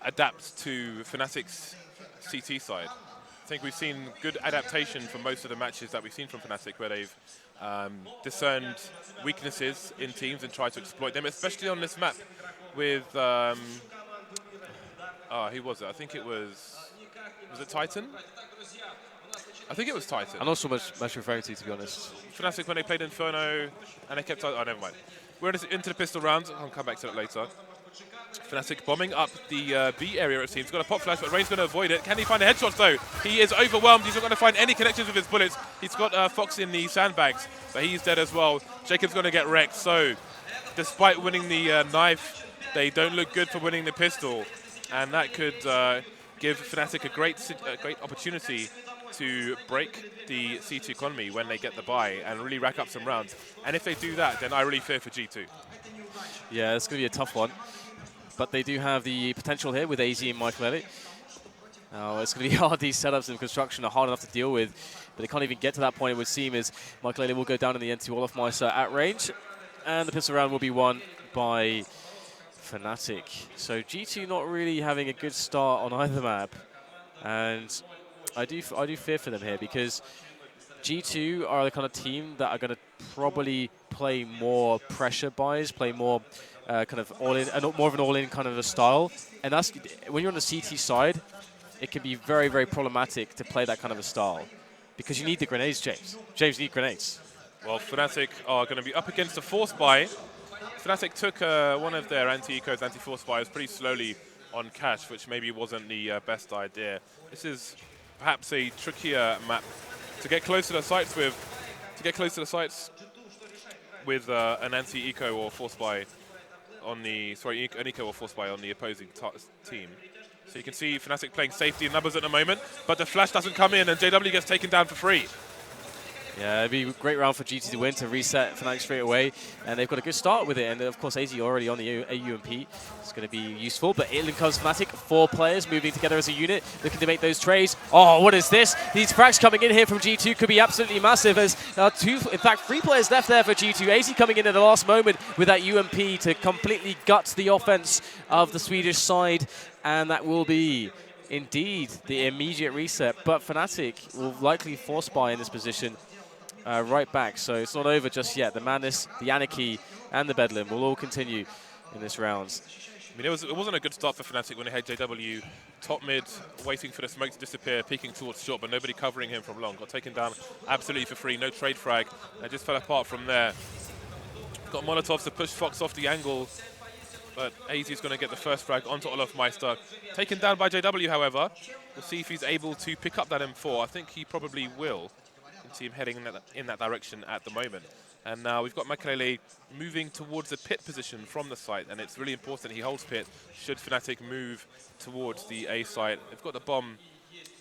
adapt to FNATIC's CT side. I think we've seen good adaptation for most of the matches that we've seen from FNATIC, where they've discerned weaknesses in teams and tried to exploit them, especially on this map with, who was it? I think it was it Titan? I think it was Titan. I'm not sure much referring to be honest. FNATIC when they played Inferno, and they kept, oh, never mind. We're into the pistol round, I'll come back to that later. FNATIC bombing up the B area, it seems. Got a pop flash, but Rain's going to avoid it. Can he find a headshot, though? He is overwhelmed. He's not going to find any connections with his bullets. He's got Fox in the sandbags, but he's dead as well. jkaem's going to get wrecked. So, despite winning the knife, they don't look good for winning the pistol. And that could give FNATIC a great opportunity to break the C2 economy when they get the buy and really rack up some rounds. And if they do that, then I really fear for G2. Yeah, it's going to be a tough one. But they do have the potential here with aizy and Maikelele. It's going to be hard. These setups and construction are hard enough to deal with, but they can't even get to that point, it would seem, as Maikelele will go down in the end to olofmeister at range. And the pistol round will be won by FNATIC. So G2 not really having a good start on either map. And I do fear for them here, because G2 are the kind of team that are going to probably play more pressure buys, play more kind of all-in, more of an all-in kind of a style. And that's, when you're on the CT side, it can be very, very problematic to play that kind of a style, because you need the grenades, James. James, you need grenades. Well, FNATIC are going to be up against a force buy. FNATIC took one of their anti-ecos, anti-force buys pretty slowly on cash, which maybe wasn't the best idea. This is perhaps a trickier map to get close to the sites with. An anti-eco or force buy on the an eco or force buy on the opposing team. So you can see FNATIC playing safety in numbers at the moment, but the flash doesn't come in and JW gets taken down for free. Yeah, it'd be a great round for GT to win, to reset FNATIC straight away. And they've got a good start with it. And of course, aizy already on the AUMP. It's going to be useful. But in comes FNATIC, 4 players moving together as a unit, looking to make those trades. Oh, what is this? These frags coming in here from G2 could be absolutely massive. As in fact, 3 players left there for G2. aizy coming in at the last moment with that UMP to completely gut the offense of the Swedish side. And that will be indeed the immediate reset. But FNATIC will likely force buy in this position. Right back, so it's not over just yet. The madness, the anarchy, and the bedlam will all continue in this round. I mean, it wasn't a good start for FNATIC when they had JW top mid, waiting for the smoke to disappear, peeking towards short, but nobody covering him from long. Got taken down absolutely for free, no trade frag, and just fell apart from there. Got Molotovs to push Fox off the angle, but aizy's going to get the first frag onto olofmeister. Taken down by JW, however. We'll see if he's able to pick up that M4. I think he probably will. See him heading in that direction at the moment. And now we've got Maikelele moving towards the pit position from the site, and it's really important he holds pit should FNATIC move towards the A site. They've got the bomb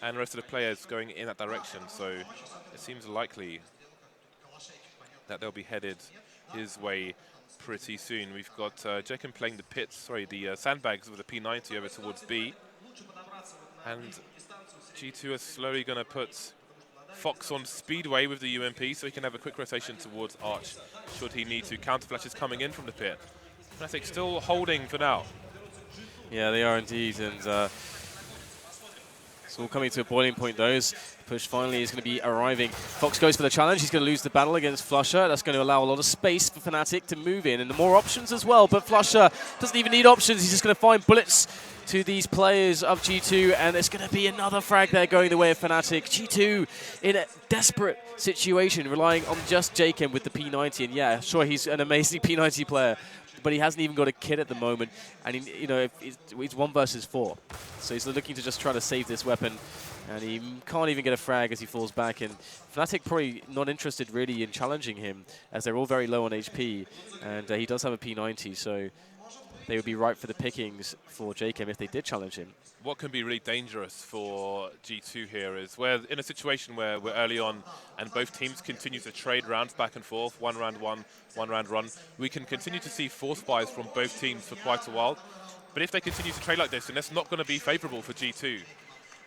and the rest of the players going in that direction, so it seems likely that they'll be headed his way pretty soon. We've got jkaem playing the pits, the sandbags with the P90 over towards B. And G2 are slowly going to put Fox on speedway with the UMP, so he can have a quick rotation towards Arch should he need to. Counter flashes coming in from the pit. FNATIC still holding for now. Yeah, they are indeed, and it's all coming to a boiling point. Those push finally is going to be arriving. Fox goes for the challenge. He's going to lose the battle against flusha. That's going to allow a lot of space for FNATIC to move in, and the more options as well. But flusha doesn't even need options. He's just going to find bullets to these players of G2, and there's going to be another frag there going the way of FNATIC. G2 in a desperate situation, relying on just jkaem with the P90, and yeah, sure, he's an amazing P90 player, but he hasn't even got a kit at the moment, and it's 1 versus 4, so he's looking to just try to save this weapon, and he can't even get a frag as he falls back, and FNATIC probably not interested really in challenging him, as they're all very low on HP, and he does have a P90, so they would be ripe for the pickings for jkaem if they did challenge him. What can be really dangerous for G2 here is we're in a situation where we're early on and both teams continue to trade rounds back and forth, one round run. We can continue to see force buys from both teams for quite a while. But if they continue to trade like this, then that's not going to be favorable for G2.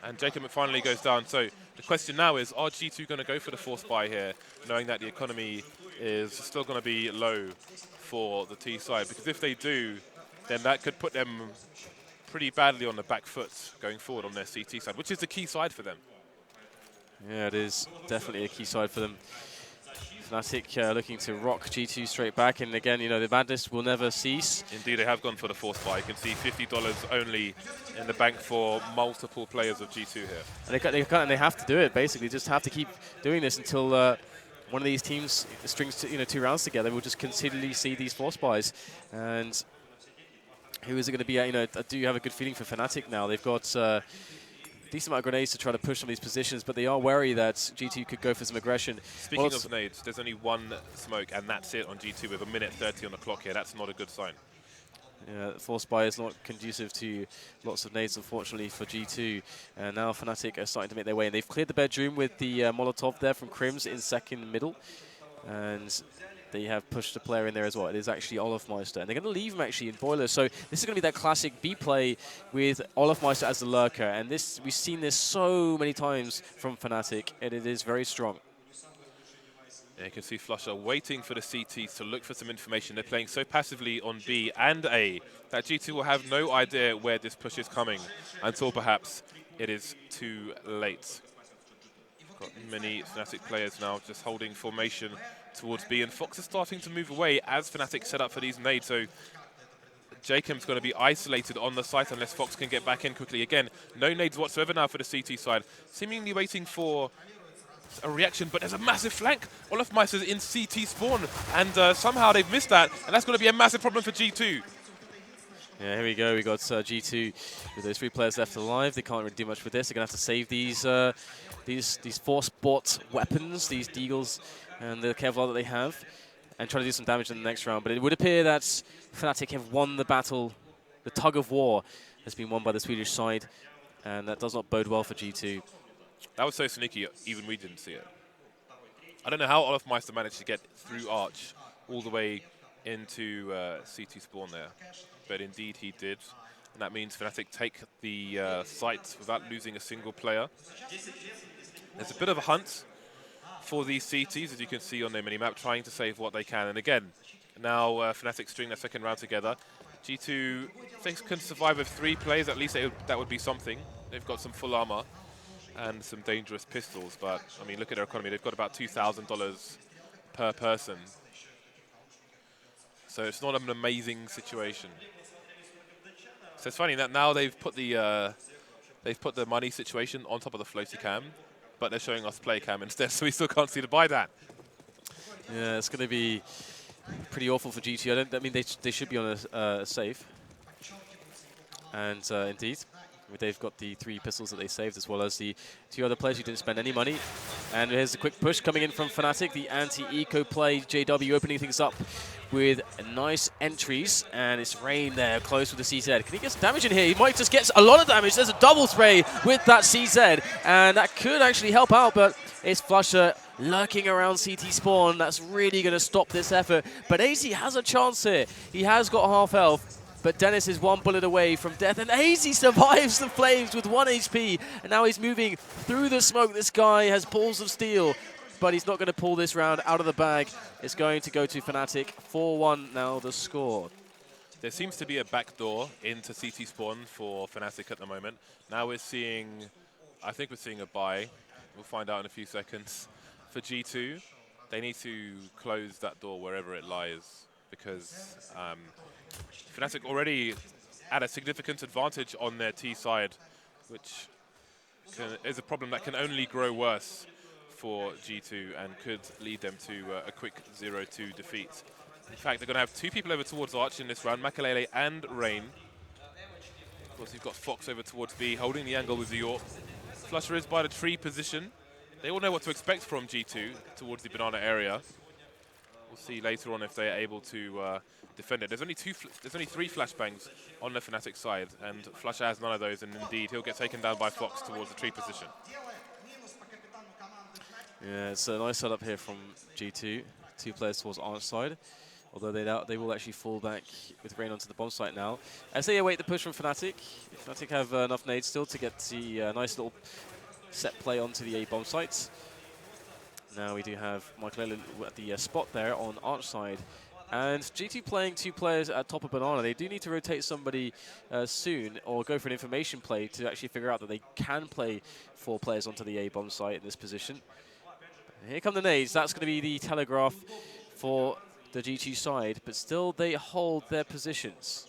And jkaem finally goes down. So the question now is, are G2 going to go for the force buy here, knowing that the economy is still going to be low for the T side? Because if they do, then that could put them pretty badly on the back foot going forward on their CT side, which is the key side for them. Yeah, it is definitely a key side for them. FNATIC looking to rock G2 straight back, and again, you know, the madness will never cease. Indeed, they have gone for the force buy. You can see $50 only in the bank for multiple players of G2 here. And they have to do it, basically. Just have to keep doing this until one of these teams strings two rounds together. We'll just continually see these force buys. And who is it going to be at? You know, I do have a good feeling for FNATIC now. They've got decent amount of grenades to try to push on these positions, but they are wary that G2 could go for some aggression. Speaking of nades, there's only one smoke, and that's it on G2 with 1:30 on the clock here. That's not a good sign. Yeah, force buy is not conducive to lots of nades, unfortunately, for G2. And now FNATIC are starting to make their way, and they've cleared the bedroom with the Molotov there from KRIMZ in second middle. And they have pushed a player in there as well. It is actually olofmeister, and they're going to leave him actually in boiler. So this is going to be that classic B play with olofmeister as the lurker, and this we've seen this so many times from FNATIC, and it is very strong. Yeah, you can see flusha waiting for the CTs to look for some information. They're playing so passively on B and A that G2 will have no idea where this push is coming until perhaps it is too late. Got many FNATIC players now just holding formation towards B, and Fox is starting to move away as FNATIC set up for these nades. So jkaem's going to be isolated on the site unless Fox can get back in quickly. Again, no nades whatsoever now for the CT side. Seemingly waiting for a reaction, but there's a massive flank. Olofmeister's in CT spawn, and somehow they've missed that, and that's going to be a massive problem for G2. Yeah, here we go. We got G2 with those 3 players left alive. They can't really do much with this. They're going to have to save these force bot weapons, these deagles, and the Kevlar that they have, and try to do some damage in the next round. But it would appear that FNATIC have won the battle. The tug of war has been won by the Swedish side, and that does not bode well for G2. That was so sneaky, even we didn't see it. I don't know how olofmeister managed to get through Arch all the way into CT spawn there, but indeed he did. And that means FNATIC take the site without losing a single player. There's a bit of a hunt for these CTs, as you can see on their minimap, trying to save what they can. And again, now FNATIC string their second round together. G2, if they can survive with 3 players, at least that would be something. They've got some full armor and some dangerous pistols, but I mean, look at their economy. They've got about $2,000 per person. So it's not an amazing situation. So it's funny that now they've put the money situation on top of the floaty cam, but they're showing us play cam instead, so we still can't see to buy that. Yeah, it's going to be pretty awful for G2. I mean, they should be on a safe. And indeed, they've got the 3 pistols that they saved, as well as the 2 other players who didn't spend any money. And here's a quick push coming in from FNATIC, the anti-eco play. JW opening things up with nice entries, and it's Rain there, close with the CZ. Can he get some damage in here? He might just get a lot of damage. There's a double spray with that CZ, and that could actually help out, but it's flusha lurking around CT spawn. That's really going to stop this effort. But aizy has a chance here. He has got half health, but Dennis is 1 bullet away from death, and aizy survives the flames with 1 HP, and now he's moving through the smoke. This guy has balls of steel, but he's not going to pull this round out of the bag. It's going to go to FNATIC. 4-1 now the score. There seems to be a backdoor into CT spawn for FNATIC at the moment. Now we're seeing, I think we're seeing a buy. We'll find out in a few seconds. For G2, they need to close that door wherever it lies, because FNATIC already at a significant advantage on their T side, which is a problem that can only grow worse for G2 and could lead them to a quick 0-2 defeat. In fact, they're going to have 2 people over towards Arch in this round, Maikelele and Rain. Of course, you've got Fox over towards B, holding the angle with the York. flusha is by the tree position. They all know what to expect from G2 towards the banana area. We'll see later on if they are able to defend it. There's only 3 flashbangs on the FNATIC side, and flusha has none of those, and indeed he'll get taken down by Fox towards the tree position. Yeah, it's a nice setup here from G2. 2 players towards Arch side, although they will actually fall back with Rain onto the bomb site now. As they await the push from FNATIC, FNATIC have enough nades still to get the nice little set play onto the A bomb sites. Now we do have Maikelele at the spot there on Arch side, And G2 playing 2 players at top of Banana, they do need to rotate somebody soon or go for an information play to actually figure out that they can play 4 players onto the A-bomb site in this position. Here come the nades. That's going to be the telegraph for the G2 side, but still they hold their positions.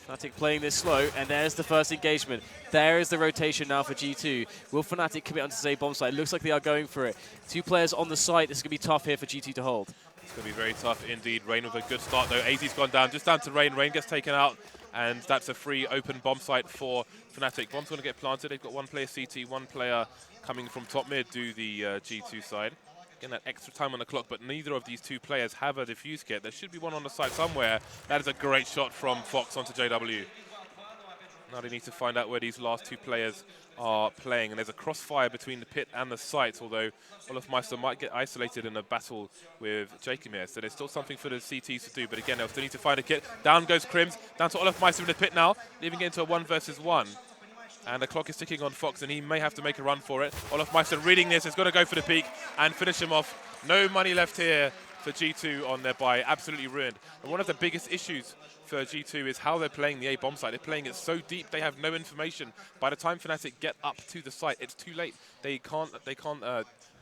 FNATIC playing this slow, and there's the first engagement. There is the rotation now for G2. Will FNATIC commit onto the bomb site? It looks like they are going for it. 2 players on the site. This is going to be tough here for G2 to hold. It's going to be very tough indeed. Rain with a good start though. aizy's gone down, just down to Rain. Rain gets taken out, and that's a free open bomb site for FNATIC. Bomb's going to get planted. They've got 1 player CT, 1 player coming from top mid to the G2 side. Getting that extra time on the clock, but neither of these 2 players have a defuse kit. There should be one on the side somewhere. That is a great shot from Fox onto JW. Now they need to find out where these last 2 players are playing, and there's a crossfire between the pit and the site, although olofmeister might get isolated in a battle with jkaem, so there's still something for the CTs to do, but again, they'll still need to find a kit. Down goes KRIMZ, down to olofmeister in the pit now, leaving it into a 1 versus 1. And the clock is ticking on Fox, and he may have to make a run for it. olofmeister reading this, is going to go for the peak and finish him off. No money left here for G2 on their buy, absolutely ruined. And one of the biggest issues for G2 is how they're playing the A-bomb site. They're playing it so deep, they have no information. By the time FNATIC get up to the site, it's too late. They can't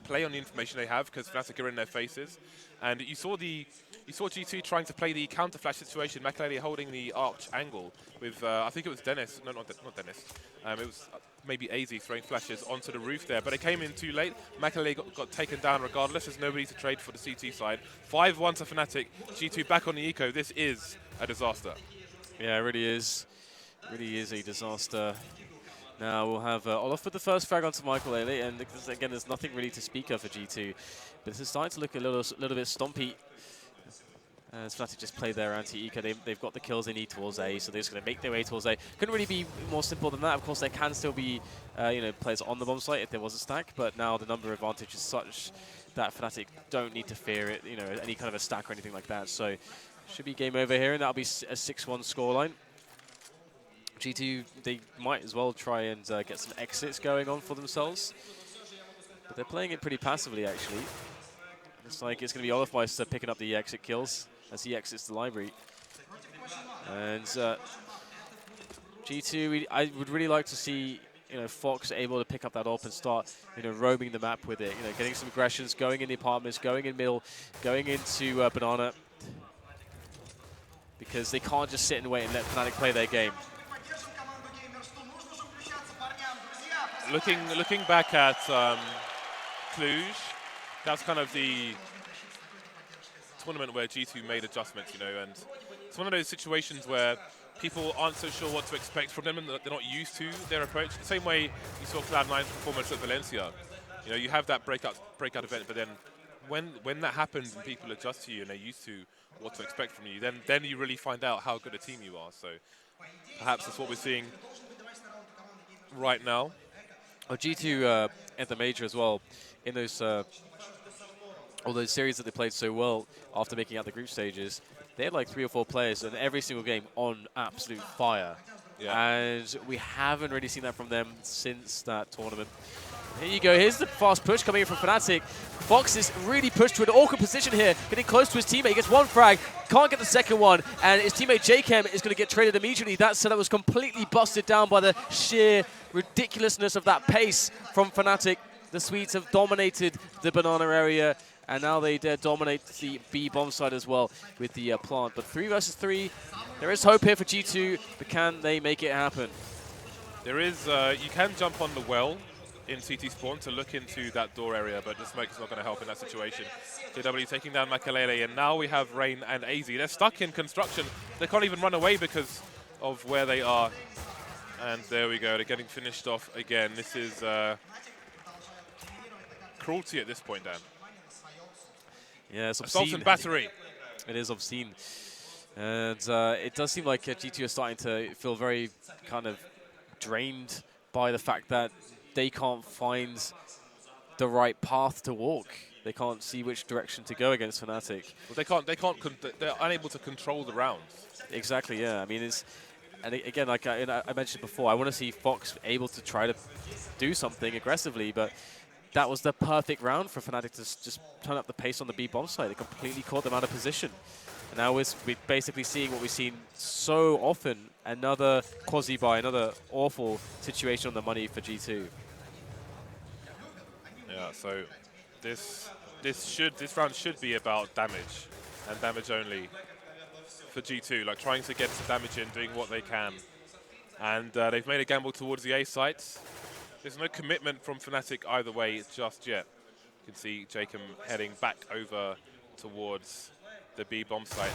play on the information they have because FNATIC are in their faces. And you saw G2 trying to play the counter flash situation. Maikelele holding the arch angle with I think it was Dennis. No, not Dennis. It was maybe aizy throwing flashes onto the roof there, but it came in too late. Maikelele got taken down regardless. There's nobody to trade for the CT side. 5-1 to FNATIC. G2 back on the eco. This is a disaster. Yeah, it really is. Really is a disaster. Now we'll have Olof with the first frag onto Maikelele, and again, there's nothing really to speak of for G2. But this is starting to look a little bit stompy. As FNATIC just play their anti-eco, they've got the kills they need towards A, so they're just going to make their way towards A. Couldn't really be more simple than that. Of course, there can still be players on the bomb site if there was a stack, but now the number advantage is such that FNATIC don't need to fear it, any kind of a stack or anything like that. So should be game over here, and that'll be a 6-1 scoreline. G2, they might as well try and get some exits going on for themselves. But they're playing it pretty passively, actually. Looks like it's going to be olofmeister picking up the exit kills as he exits the library. And G2, I would really like to see Fox able to pick up that op and start roaming the map with it, getting some aggressions, going in the apartments, going in middle, going into Banana. Because they can't just sit and wait and let FNATIC play their game. Looking back at Cluj, that's kind of the tournament where G2 made adjustments, and it's one of those situations where people aren't so sure what to expect from them and they're not used to their approach. The same way you saw Cloud9's performance at Valencia. You have that breakout event, but then when that happens and people adjust to you and they're used to what to expect from you, then you really find out how good a team you are. So perhaps that's what we're seeing right now. Oh, G2 at the major as well, in those all those series that they played so well after making out the group stages, they had like 3 or 4 players in every single game on absolute fire. Yeah. And we haven't really seen that from them since that tournament. Here you go, here's the fast push coming in from FNATIC. Fox is really pushed to an awkward position here, getting close to his teammate. He gets 1 frag, can't get the second one, and his teammate jkaem is going to get traded immediately. That setup was completely busted down by the sheer ridiculousness of that pace from FNATIC. The Swedes have dominated the Banana area, and now they dare dominate the B bomb side as well with the plant. But 3 versus 3, there is hope here for G2, but can they make it happen? There is, you can jump on the well in CT spawn to look into that door area, but the smoke is not going to help in that situation. JW taking down Maikelele, and now we have Rain and aizy. They're stuck in construction. They can't even run away because of where they are. And there we go, they're getting finished off again. This is cruelty at this point, Dan. Yeah, it's obscene. Assault and battery. It is obscene. And it does seem like G2 are starting to feel very kind of drained by the fact that they can't find the right path to walk. They can't see which direction to go against FNATIC. Well, they're unable to control the rounds. Exactly, yeah. I mean, and again, like I mentioned before, I want to see Fox able to try to do something aggressively, but that was the perfect round for FNATIC to just turn up the pace on the B bomb side. They completely caught them out of position. And now we're basically seeing what we've seen so often, another quasi-buy, another awful situation on the money for G2. Yeah, so this round should be about damage, and damage only for G2, like trying to get some damage in, doing what they can. And they've made a gamble towards the A sites. There's no commitment from FNATIC either way just yet. You can see jkaem heading back over towards the B bomb site.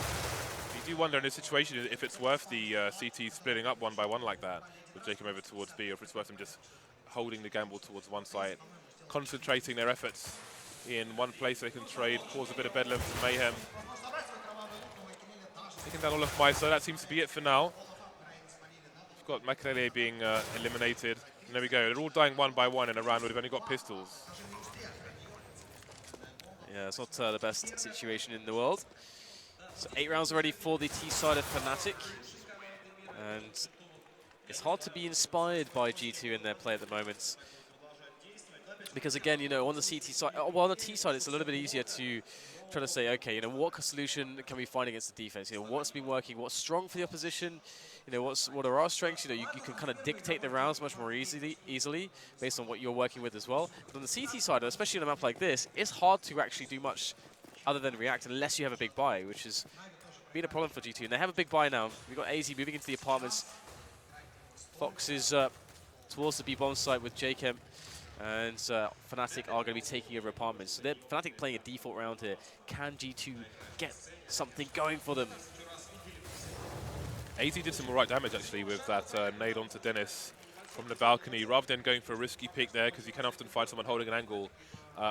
You do wonder in this situation if it's worth the CT splitting up one by one like that, with jkaem over towards B, or if it's worth them just holding the gamble towards one side, concentrating their efforts in one place they can trade, cause a bit of bedlam for mayhem. Taking down olofmeister, that seems to be it for now. We've got Maikelele being eliminated. And there we go, they're all dying one by one in a round where they've only got pistols. Yeah, it's not the best situation in the world. So 8 rounds already for the T side of FNATIC. And it's hard to be inspired by G2 in their play at the moment. Because again, you know, on the CT side, well, on the T side, it's a little bit easier to try to say, okay, you know, what solution can we find against the defense? You know, what's been working, what's strong for the opposition? You know, what are our strengths? You know, you can kind of dictate the rounds much more easily based on what you're working with as well. But on the CT side, especially on a map like this, it's hard to actually do much other than react unless you have a big buy, which has been a problem for G2. And they have a big buy now. We've got aizy moving into the apartments. Fox is towards the B bomb site with jkaem. And FNATIC are going to be taking over apartments. So they're FNATIC playing a default round here. Can G2 get something going for them? aizy did some alright damage actually with that nade onto Dennis from the balcony, rather than going for a risky pick there, because you can often find someone holding an angle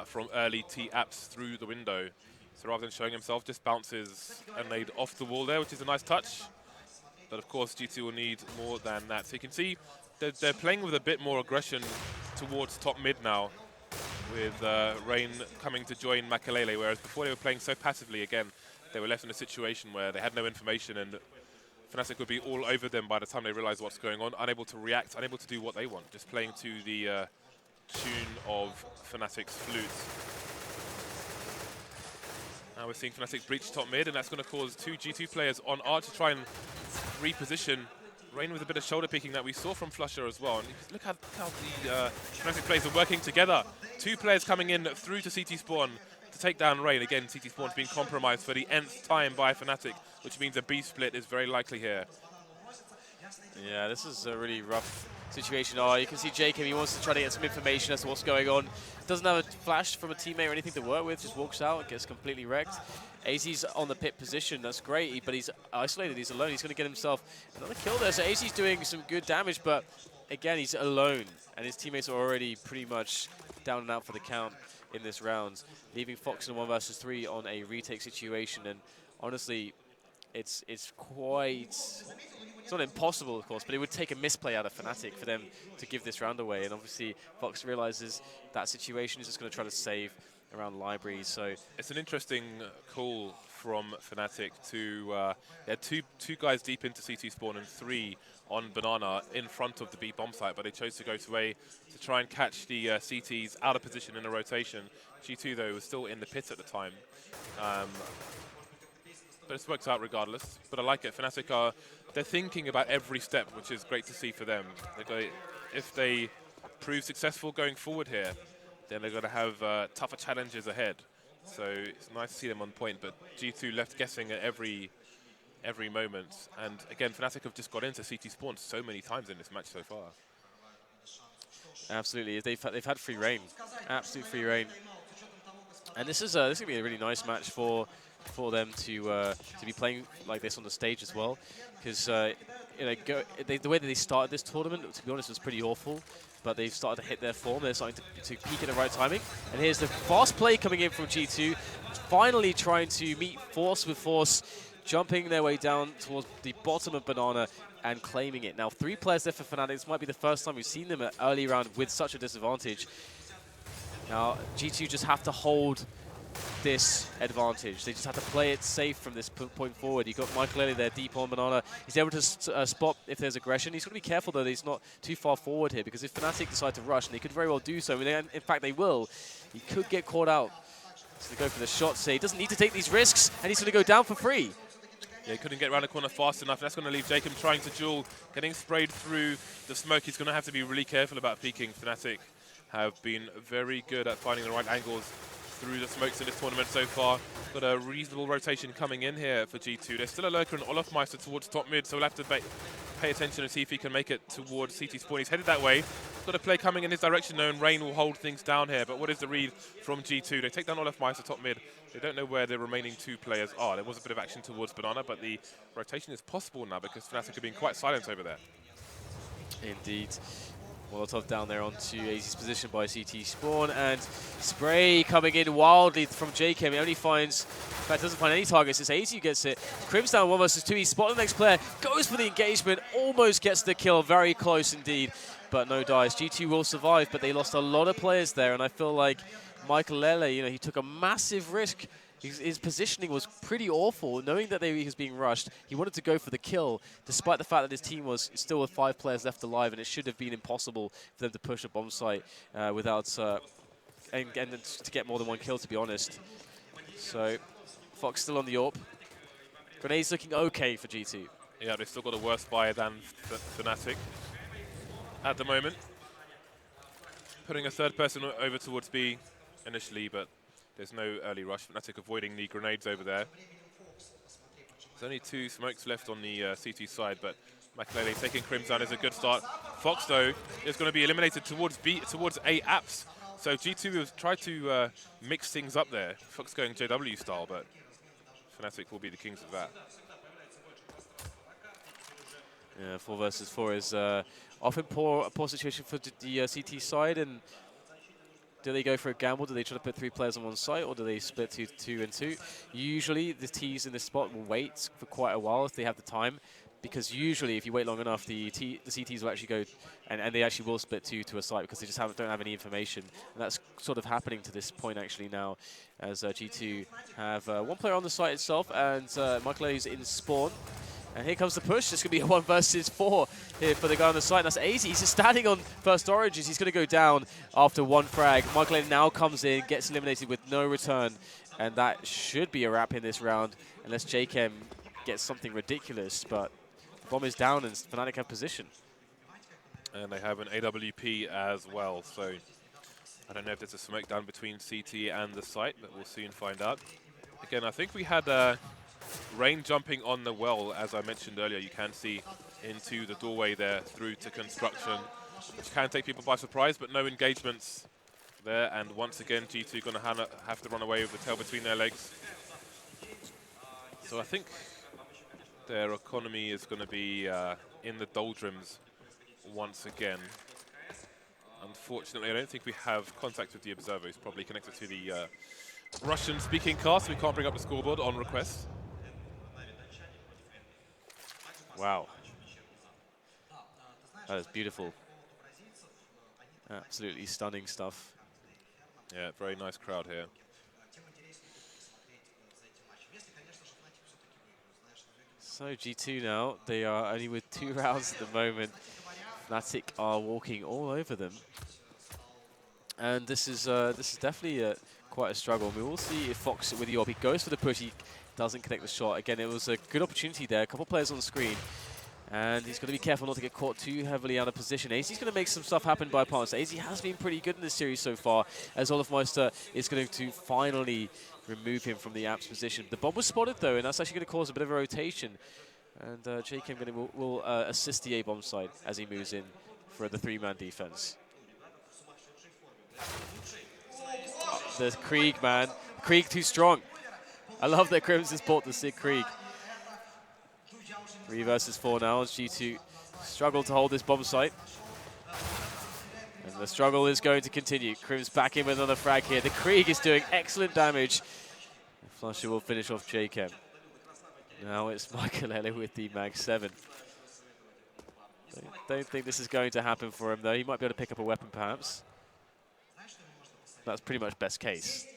from early T-apps through the window. So rather than showing himself, just bounces a nade off the wall there, which is a nice touch. But of course, G2 will need more than that. So you can see they're playing with a bit more aggression towards top mid now, with Rain coming to join Maikelele, whereas before they were playing so passively. Again, they were left in a situation where they had no information, and FNATIC would be all over them by the time they realized what's going on, unable to react, unable to do what they want, just playing to the tune of FNATIC's flute. Now we're seeing FNATIC breach top mid, and that's going to cause 2 G2 players on R to try and reposition. Rain with a bit of shoulder picking that we saw from flusha as well. And look how the FNATIC players are working together. 2 players coming in through to CT spawn to take down Rain. Again, CT spawn's being compromised for the nth time by FNATIC, which means a B split is very likely here. Yeah, this is a really rough situation. Oh, you can see jkaem, he wants to try to get some information as to what's going on. Doesn't have a flash from a teammate or anything to work with, just walks out and gets completely wrecked. aizy's on the pit position, that's great, but he's isolated, he's alone. He's going to get himself another kill there. So aizy's doing some good damage, but again, he's alone, and his teammates are already pretty much down and out for the count in this round, leaving Fox in a 1 versus 3 on a retake situation. And honestly, it's quite... It's not impossible, of course, but it would take a misplay out of FNATIC for them to give this round away. And obviously, Fox realizes that situation is just going to try to save around libraries. So it's an interesting call from FNATIC to two guys deep into CT spawn and 3 on banana in front of the B bomb site, but they chose to go to A to try and catch the CTs out of position in a rotation. G2 though was still in the pit at the time. But it's worked out regardless. But I like it. FNATIC they're thinking about every step, which is great to see for them. If they prove successful going forward here, then they're going to have tougher challenges ahead. So it's nice to see them on point. But G2 left guessing at every moment. And again, FNATIC have just got into CT spawn so many times in this match so far. Absolutely, they've had free reign, absolute free reign. And this is going to be a really nice match for them to be playing like this on the stage as well, because you know, the way that they started this tournament, to be honest, was pretty awful. But they've started to hit their form. They're starting to peak at the right timing. And here's the fast play coming in from G2, finally trying to meet force with force, jumping their way down towards the bottom of banana and claiming it. Now 3 players there for FNATIC. This might be the first time we've seen them at early round with such a disadvantage. Now G2 just have to hold this advantage. They just have to play it safe from this point forward. You've got Maikelele there deep on banana. He's able to spot if there's aggression. He's got to be careful though that he's not too far forward here, because if FNATIC decide to rush, and they could very well do so, in fact they will, he could get caught out. So they go for the shots. So he doesn't need to take these risks, and he's going to go down for free. Yeah, he couldn't get around the corner fast enough. That's going to leave jkaem trying to duel, getting sprayed through the smoke. He's going to have to be really careful about peeking. FNATIC have been very good at finding the right angles through the smokes in this tournament so far. Got a reasonable rotation coming in here for G2. There's still a lurker and olofmeister towards top mid, so we'll have to pay attention and see if he can make it towards CT spawn. He's headed that way. Got a play coming in his direction though, and Rain will hold things down here. But what is the read from G2? They take down olofmeister top mid. They don't know where the remaining two players are. There was a bit of action towards Banana, but the rotation is possible now because FNATIC have been quite silent over there. Indeed. Molotov down there onto aizy's position by CT spawn, and spray coming in wildly from jkaem. He only finds, in fact, doesn't find any targets. It's aizy who gets it. KRIMZ down 1 versus 2. He's spotted the next player, goes for the engagement, almost gets the kill. Very close indeed, but no dice. G2 will survive, but they lost a lot of players there, and I feel like Maikelele, you know, he took a massive risk. His positioning was pretty awful, knowing that he was being rushed. He wanted to go for the kill, despite the fact that his team was still with 5 players left alive, and it should have been impossible for them to push a bomb site without and to get more than 1 kill, to be honest. So, Fox still on the AWP. Grenades looking okay for G2. Yeah, they've still got a worse buyer than FNATIC at the moment. Putting a third person over towards B initially, but there's no early rush. FNATIC avoiding the grenades over there. There's only 2 smokes left on the CT side, but Maikelele taking KRIMZ down is a good start. Fox, though, is going to be eliminated towards A apps. So G2 has tried to mix things up there. Fox going JW style, but FNATIC will be the kings of that. Yeah, 4 versus 4 is often a poor situation for the CT side, and do they go for a gamble? Do they try to put 3 players on one site, or do they split 2 and 2? Usually, the Ts in this spot will wait for quite a while if they have the time, because usually, if you wait long enough, the CTs will actually go, and they actually will split 2 to a site because they just don't have any information. And that's sort of happening to this point actually now, as G2 have 1 player on the site itself, and Maikelele is in spawn. And here comes the push. It's going to be a 1 versus 4 here for the guy on the side. That's aizy. He's just standing on first oranges. He's going to go down after 1 frag. Maikelele now comes in, gets eliminated with no return. And that should be a wrap in this round, unless jkaem gets something ridiculous. But the bomb is down and FNATIC have position. And they have an AWP as well. So I don't know if there's a smoke down between CT and the site, but we'll soon find out. Again, I think we had Rain jumping on the well, as I mentioned earlier. You can see into the doorway there through to construction, which can take people by surprise, but no engagements there. And once again, G2 going to have to run away with the tail between their legs. So I think their economy is going to be in the doldrums once again. Unfortunately, I don't think we have contact with the observer. He's probably connected to the Russian-speaking cast. We can't bring up the scoreboard on request. Wow. That is beautiful. Absolutely stunning stuff. Yeah, very nice crowd here. So G2 now, they are only with 2 rounds at the moment. FNATIC are walking all over them. And this is definitely quite a struggle. We will see if Fox with the AWP, he goes for the push, he doesn't connect the shot. Again, it was a good opportunity there. A couple players on the screen. And he's got to be careful not to get caught too heavily out of position. aizy's going to make some stuff happen by partners. aizy has been pretty good in this series so far, as Olofmeister is going to finally remove him from the apps position. The bomb was spotted though, and that's actually going to cause a bit of a rotation. And jkaem will assist the A-bomb side as he moves in for the 3-man defense. The Krieg, man. Krieg too strong. I love that KRIMZ has bought the Sig Krieg. 3 versus 4 now as G2 struggle to hold this bomb site. And the struggle is going to continue. KRIMZ back in with another frag here. The Krieg is doing excellent damage. flusha will finish off jkaem. Now it's Maikelele with the Mag 7. Don't think this is going to happen for him though. He might be able to pick up a weapon perhaps. That's pretty much best case.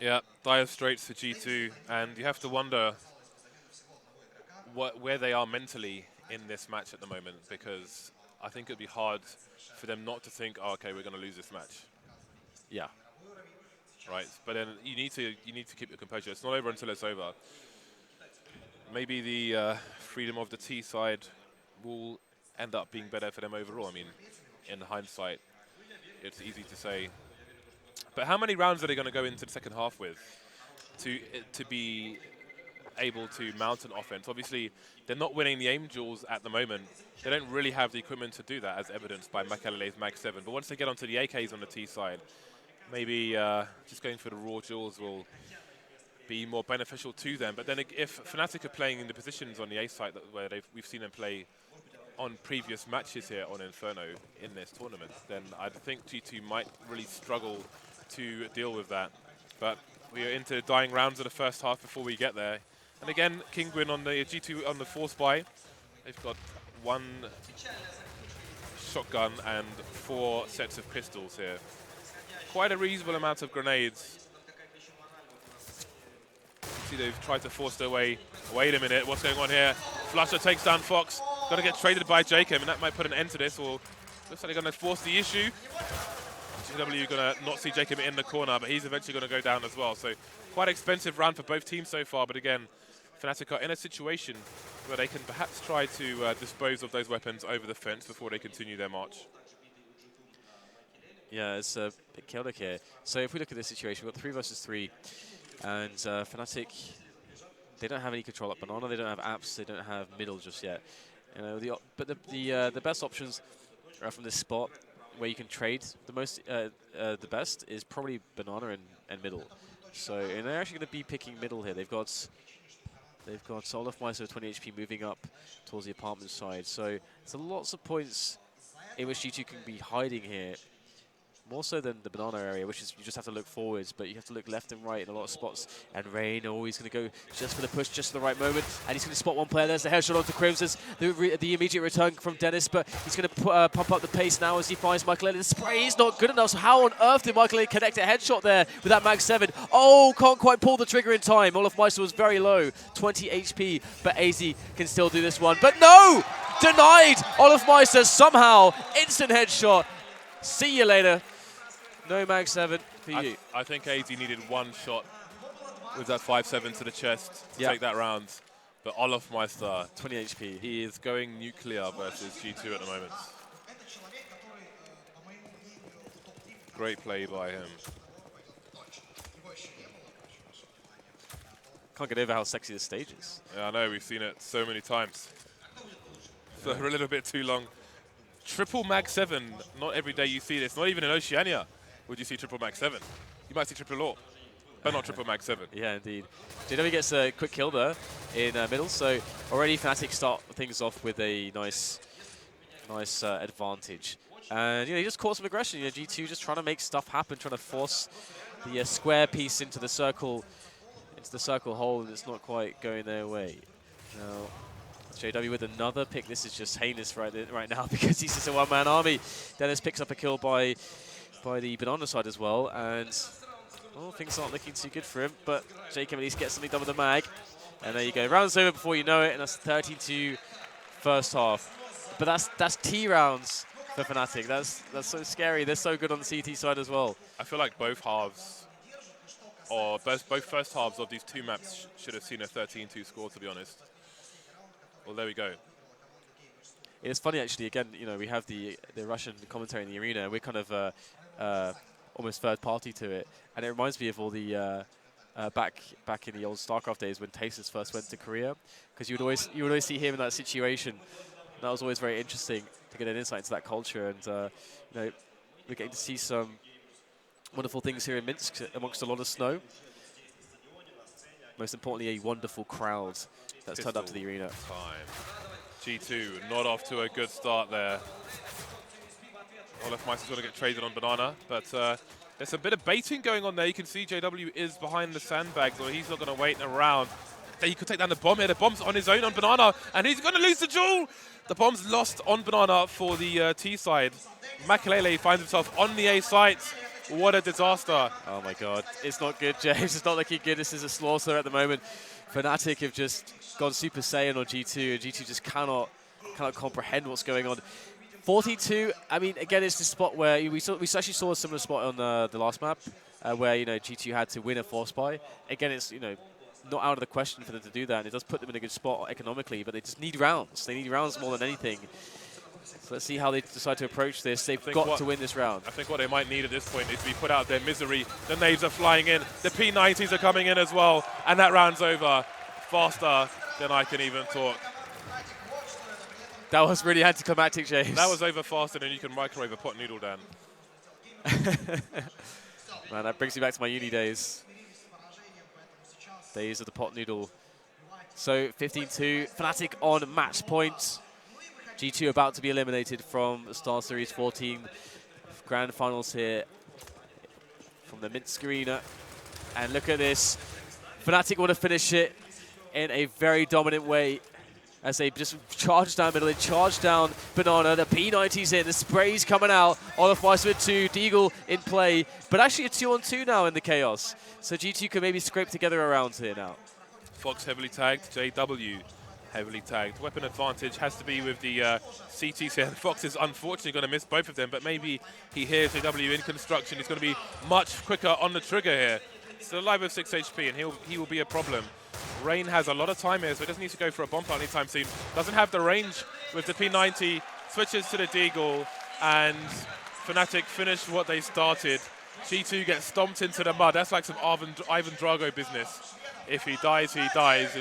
Yeah, dire straits for G2, and you have to wonder where they are mentally in this match at the moment, because I think it'd be hard for them not to think, oh, okay, we're going to lose this match. Yeah. Right, but then you need to keep your composure. It's not over until it's over. maybe the freedom of the T side will end up being better for them overall. I mean, in hindsight, it's easy to say. But how many rounds are they going to go into the second half with to be able to mount an offense? Obviously, they're not winning the aim duels at the moment. They don't really have the equipment to do that, as evidenced by Maikelele's Mag 7. But once they get onto the AKs on the T side, maybe just going for the raw duels will be more beneficial to them. But then if FNATIC are playing in the positions on the A side where we've seen them play on previous matches here on Inferno in this tournament, then I think G2 might really struggle to deal with that. But we are into the dying rounds of the first half before we get there. And again, Kingwin on the G2 on the force buy. They've got 1 shotgun and 4 sets of pistols here. Quite a reasonable amount of grenades. See, they've tried to force their way. Wait a minute, what's going on here? flusha takes down Fox. Going to get traded by jkaem, and that might put an end to this, or looks like they're going to force the issue. JW going to not see jkaem in the corner, but he's eventually going to go down as well. So quite expensive round for both teams so far, but again, FNATIC are in a situation where they can perhaps try to dispose of those weapons over the fence before they continue their march. Yeah, it's a bit chaotic here. So if we look at this situation, we've got 3 versus 3, and FNATIC, they don't have any control at Banana, they don't have apps, they don't have middle just yet. You know, but the best options from this spot where you can trade the best is probably Banana and middle. So and they're actually going to be picking middle here. They've got olofmeister with 20 HP moving up towards the apartment side. So there's lots of points in which G2 can be hiding here. More so than the banana area, which is you just have to look forwards, but you have to look left and right in a lot of spots. And Rain always going to go just for the push, just at the right moment. And he's going to spot one player. There's the headshot onto KRIMZ. The immediate return from Dennis, but he's going to pump up the pace now as he finds Maikelele. The spray is not good enough, so how on earth did Maikelele connect a headshot there with that Mag 7? Oh, can't quite pull the trigger in time. olofmeister was very low, 20 HP, but aizy can still do this one. But no! Denied! olofmeister somehow, instant headshot. See you later. No Mag 7 for you. I think aizy needed 1 shot with that 5-7 to the chest to take that round. But olofmeister, 20 HP. He is going nuclear versus G2 at the moment. Great play by him. Can't get over how sexy this stage is. Yeah, I know, we've seen it so many times. For a little bit too long. Triple Mag 7, not every day you see this, not even in Oceania would you see triple Mag 7. You might see triple law, but not triple Mag 7. Yeah, indeed. JW gets a quick kill there in middle, so already FNATIC start things off with a nice advantage. And you know, he just caught some aggression. You know, G2 just trying to make stuff happen, trying to force the square piece into the circle hole, and it's not quite going their way. Now, JW with another pick. This is just heinous right now because he's just a one-man army. Dennis picks up a kill by the banana side as well, and things aren't looking too good for him, but jkaem at least gets something done with the mag. And there you go. Round's over before you know it, and that's 32 first half. But that's T rounds for FNATIC. That's so scary. They're so good on the CT side as well. I feel like both halves, or both first halves of these 2 maps should have seen a 13-2 score, to be honest. Well, there we go. It's funny, actually, again, you know, we have the Russian commentary in the arena. We're kind of almost third party to it. And it reminds me of all the back in the old StarCraft days when Tasis first went to Korea. Because you would always see him in that situation. And that was always very interesting to get an insight into that culture. And, you know, we're getting to see some wonderful things here in Minsk amongst a lot of snow. Most importantly, a wonderful crowd that's turned up to the arena. G2 not off to a good start there. olofmeister's got to get traded on banana, but there's a bit of baiting going on there. You can see JW is behind the sandbags, or he's not going to wait around. He could take down the bomb here. The bomb's on his own on banana, and he's going to lose the duel. The bomb's lost on banana for the T side. Maikelele finds himself on the A site. What a disaster. Oh my god, it's not good, James. It's not looking good. This is a slaughter at the moment. FNATIC have just gone Super Saiyan on G2, and G2 just cannot comprehend what's going on. 42, I mean, again, it's the spot where we actually saw a similar spot on the last map, where, you know, G2 had to win a force buy. Again, it's, you know, not out of the question for them to do that, and it does put them in a good spot economically, but they just need rounds. They need rounds more than anything. So let's see how they decide to approach this. They've got to win this round. I think what they might need at this point is to be put out of their misery. The nades are flying in, the P90s are coming in as well, and that round's over faster than I can even talk. That was really anticlimactic, James. That was over faster than you can microwave a pot noodle, Dan. Man, that brings me back to my uni days. Days of the pot noodle. So 15-2, FNATIC on match point. G2 about to be eliminated from the StarSeries XIV Grand Finals here from the Minsk Arena. And look at this. FNATIC want to finish it in a very dominant way as they just charge down middle, they charge down Banana, the P90's in, the spray's coming out, olofmeister with 2, Deagle in play, but actually a 2-on-2 now in the chaos. So G2 can maybe scrape together a round here now. Fox heavily tagged, JW heavily tagged. Weapon advantage has to be with the CTs here. Fox is unfortunately going to miss both of them, but maybe he hears JW in construction. He's going to be much quicker on the trigger here. Still alive with 6 HP, and he will be a problem. Rain has a lot of time here, so he doesn't need to go for a bomb plant anytime soon. Doesn't have the range with the P90, switches to the Deagle, and FNATIC finish what they started. G2 gets stomped into the mud. That's like some Ivan Drago business. If he dies, he dies.